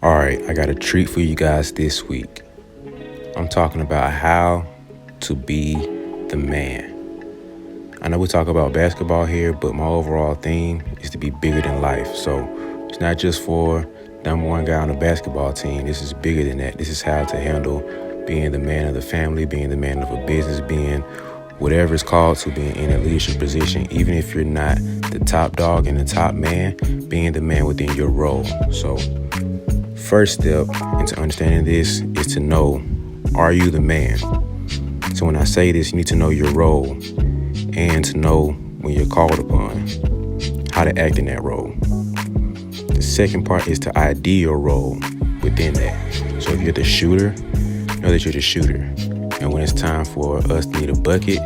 All right, I got a treat for you guys this week. I'm talking about how to be the man. I know we talk about basketball here, but my overall theme is to be bigger than life. So it's not just for number one guy on the basketball team. This is bigger than that. This is how to handle being the man of the family, being the man of a business, being whatever it's called to being in a leadership position. Even if you're not the top dog and the top man, being the man within your role. So first step into understanding this is to know, are you the man? So when I say this, you need to know your role and to know when you're called upon, how to act in that role. The second part is to ID your role within that. So if you're the shooter, know that you're the shooter. And when it's time for us to need a bucket,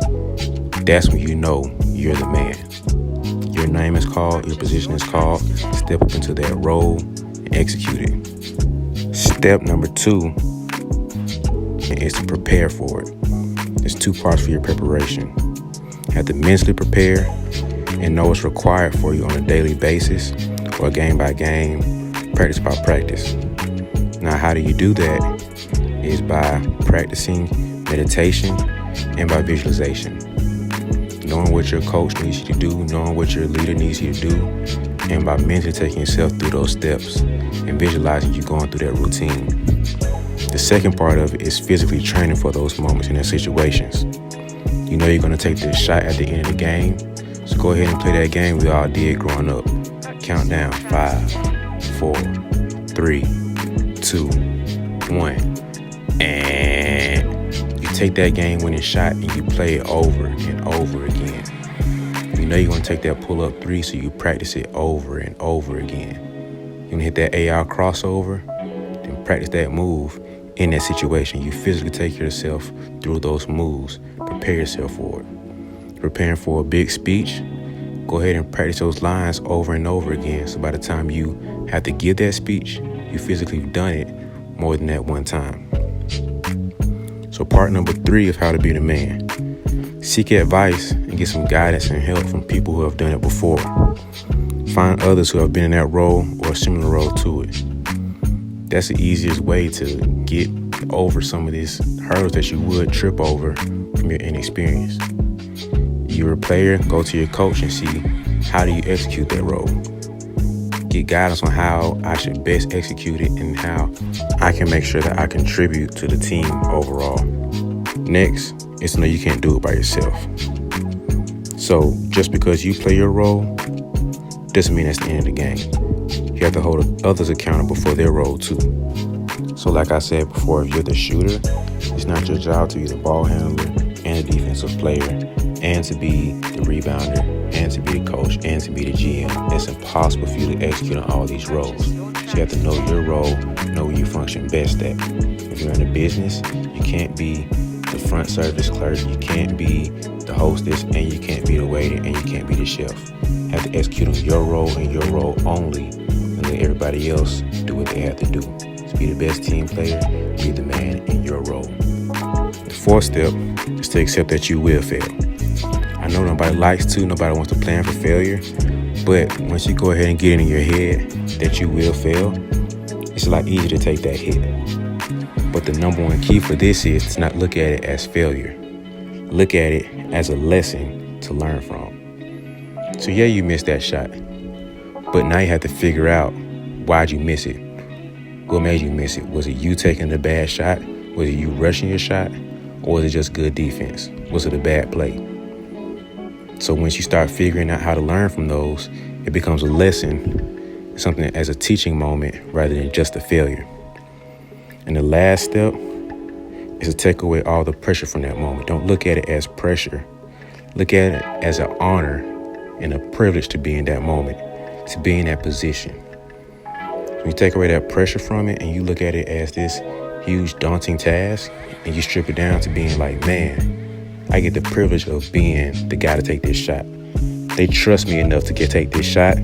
that's when you know you're the man. Your name is called, your position is called. Step up into that role and execute it. Step number 2 is to prepare for it. There's 2 parts for your preparation. You have to mentally prepare and know what's required for you on a daily basis or game by game, practice by practice. Now, how do you do that? Is by practicing meditation and by visualization. Knowing what your coach needs you to do, knowing what your leader needs you to do, and by mentally taking yourself through those steps and visualizing you going through that routine. The second part of it is physically training for those moments and those situations. You know you're going to take this shot at the end of the game, so go ahead and play that game we all did growing up. Count down 5, 4, 3, 2, 1, and you take that game-winning shot and you play it over and over again. You know you're going to take that pull-up 3, so you practice it over and over again. You're going to hit that AR crossover, then practice that move in that situation. You physically take yourself through those moves, prepare yourself for it. Preparing for a big speech, go ahead and practice those lines over and over again. So by the time you have to give that speech, you physically have done it more than that one time. So part number 3 of how to be the man. Seek advice and get some guidance and help from people who have done it before. Find others who have been in that role or a similar role to it. That's the easiest way to get over some of these hurdles that you would trip over from your inexperience. You're a player, go to your coach and see, how do you execute that role? Get guidance on how I should best execute it and how I can make sure that I contribute to the team overall. Next is to know you can't do it by yourself. So just because you play your role doesn't mean that's the end of the game. You have to hold others accountable for their role too. So like I said before, if you're the shooter, it's not your job to be the ball handler and the defensive player and to be the rebounder and to be the coach and to be the GM. It's impossible for you to execute on all these roles. So you have to know your role, know where you function best at. If you're in a business, you can't be the front service clerk, you can't be the hostess, and you can't be the waiter, and you can't be the chef. You have to execute on your role and your role only, and let everybody else do what they have to do. So be the best team player, be the man in your role. The 4th step is to accept that you will fail. I know nobody likes to, nobody wants to plan for failure, but once you go ahead and get it in your head that you will fail, it's a lot easier to take that hit. But the number one key for this is to not look at it as failure. Look at it as a lesson to learn from. So yeah, you missed that shot, but now you have to figure out, why'd you miss it? What made you miss it? Was it you taking the bad shot? Was it you rushing your shot? Or was it just good defense? Was it a bad play? So once you start figuring out how to learn from those, it becomes a lesson, something as a teaching moment rather than just a failure. And the last step is to take away all the pressure from that moment. Don't look at it as pressure. Look at it as an honor and a privilege to be in that moment, to be in that position. When you take away that pressure from it and you look at it as this huge daunting task and you strip it down to being like, man, I get the privilege of being the guy to take this shot. They trust me enough to take this shot.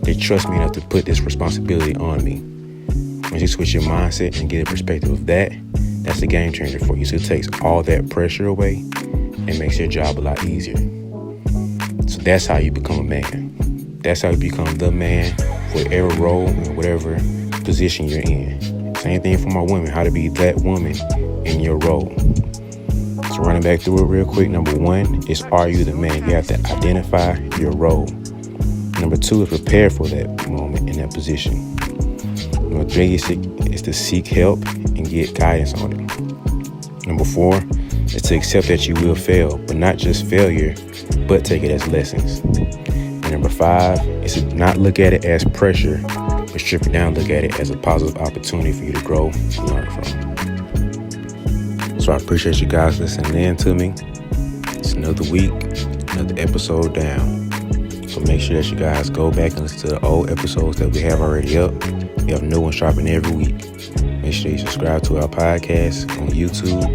They trust me enough to put this responsibility on me. Once you switch your mindset and get a perspective of that, that's a game changer for you. So it takes all that pressure away and makes your job a lot easier. So that's how you become a man. That's how you become the man, whatever role and whatever position you're in. Same thing for my women, how to be that woman in your role. So running back through it real quick, number 1 is, are you the man? You have to identify your role. Number 2 is prepare for that moment in that position. Number 3 is to seek help and get guidance on it. Number 4 is to accept that you will fail, but not just failure, but take it as lessons. And number 5 is to not look at it as pressure, but strip it down, look at it as a positive opportunity for you to grow and learn from. So I appreciate you guys listening in to me. It's another week, another episode down. So make sure that you guys go back and listen to the old episodes that we have already up. We have new ones dropping every week. Make sure you subscribe to our podcast on YouTube.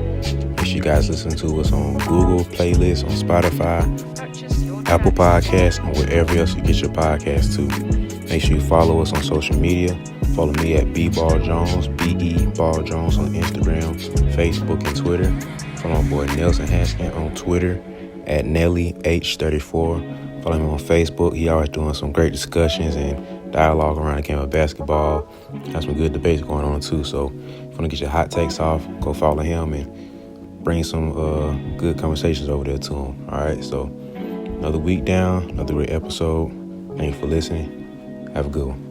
Make sure you guys listen to us on Google Playlists, on Spotify, Apple Podcasts, and wherever else you get your podcasts to. Make sure you follow us on social media. Follow me at BeBall Jones, BeBall Jones on Instagram, Facebook, and Twitter. Follow my boy Nelson Haskin on Twitter at NellyH34. Follow me on Facebook. He always doing some great discussions and dialogue around the game of basketball. Has some good debates going on too. So if you want to get your hot takes off, go follow him and bring some good conversations over there to him. All right. So another week down, another great episode. Thank you for listening. Have a good one.